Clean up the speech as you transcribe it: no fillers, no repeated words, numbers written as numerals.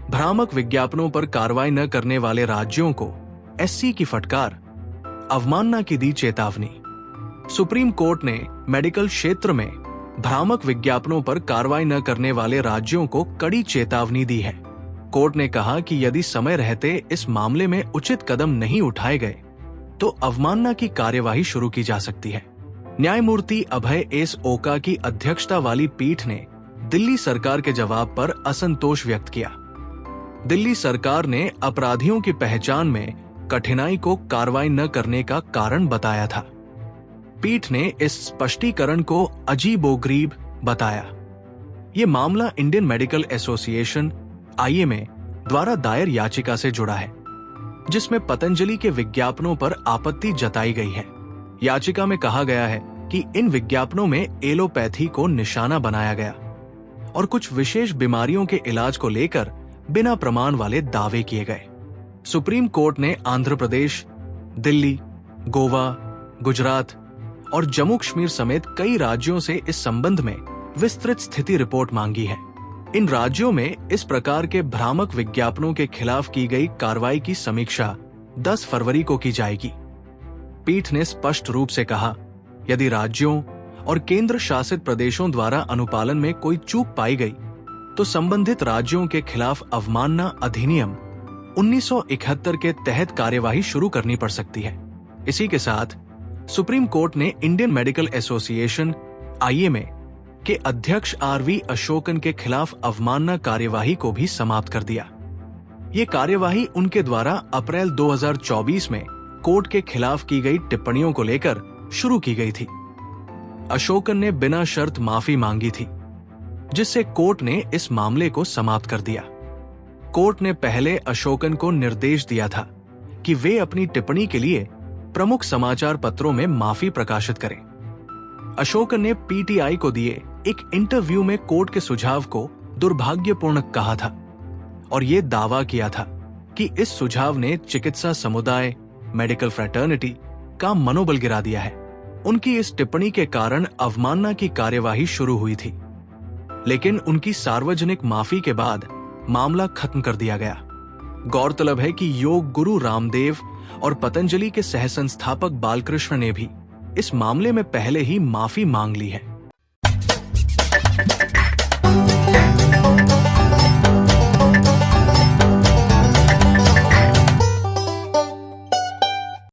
भ्रामक विज्ञापनों पर कार्रवाई न करने वाले राज्यों को एससी की फटकार, अवमानना की दी चेतावनी। सुप्रीम कोर्ट ने मेडिकल क्षेत्र में भ्रामक विज्ञापनों पर कार्रवाई न करने वाले राज्यों को कड़ी चेतावनी दी है। कोर्ट ने कहा कि यदि समय रहते इस मामले में उचित कदम नहीं उठाए गए तो अवमानना की कार्यवाही शुरू की जा सकती है। न्यायमूर्ति अभय एस ओका की अध्यक्षता वाली पीठ ने दिल्ली सरकार के जवाब पर असंतोष व्यक्त किया। दिल्ली सरकार ने अपराधियों की पहचान में कठिनाई को कार्रवाई न करने का कारण बताया था। पीठ ने इस स्पष्टीकरण को अजीबोगरीब बताया। ये मामला इंडियन मेडिकल एसोसिएशन (IMA) द्वारा दायर याचिका से जुड़ा है, जिसमें पतंजलि के विज्ञापनों पर आपत्ति जताई गई है। याचिका में कहा गया है कि इन विज्ञापनों में एलोपैथी को निशाना बनाया गया और कुछ विशेष बीमारियों के इलाज को लेकर बिना प्रमाण वाले दावे किए गए। सुप्रीम कोर्ट ने आंध्र प्रदेश, दिल्ली, गोवा, गुजरात और जम्मू कश्मीर समेत कई राज्यों से इस संबंध में विस्तृत स्थिति रिपोर्ट मांगी है। इन राज्यों में इस प्रकार के भ्रामक विज्ञापनों के खिलाफ की गई कार्रवाई की समीक्षा 10 फरवरी को की जाएगी। पीठ ने स्पष्ट रूप से कहा, यदि राज्यों और केंद्र शासित प्रदेशों द्वारा अनुपालन में कोई चूक पाई गई तो संबंधित राज्यों के खिलाफ अवमानना अधिनियम 1971 के तहत कार्यवाही शुरू करनी पड़ सकती है। इसी के साथ सुप्रीम कोर्ट ने इंडियन मेडिकल एसोसिएशन (IMA) के अध्यक्ष RV अशोकन के खिलाफ अवमानना कार्यवाही को भी समाप्त कर दिया। ये कार्यवाही उनके द्वारा अप्रैल 2024 में कोर्ट के खिलाफ की गई टिप्पणियों को लेकर शुरू की गई थी। अशोकन ने बिना शर्त माफी मांगी थी, जिससे कोर्ट ने इस मामले को समाप्त कर दिया। कोर्ट ने पहले अशोकन को निर्देश दिया था कि वे अपनी टिप्पणी के लिए प्रमुख समाचार पत्रों में माफी प्रकाशित करें। अशोकन ने PTI को दिए एक इंटरव्यू में कोर्ट के सुझाव को दुर्भाग्यपूर्ण कहा था और ये दावा किया था कि इस सुझाव ने चिकित्सा समुदाय, मेडिकल फ्रेटर्निटी का मनोबल गिरा दिया है। उनकी इस टिप्पणी के कारण अवमानना की कार्यवाही शुरू हुई थी, लेकिन उनकी सार्वजनिक माफी के बाद मामला खत्म कर दिया गया। गौरतलब है कि योग गुरु रामदेव और पतंजलि के सहसंस्थापक बालकृष्ण ने भी इस मामले में पहले ही माफी मांग ली है।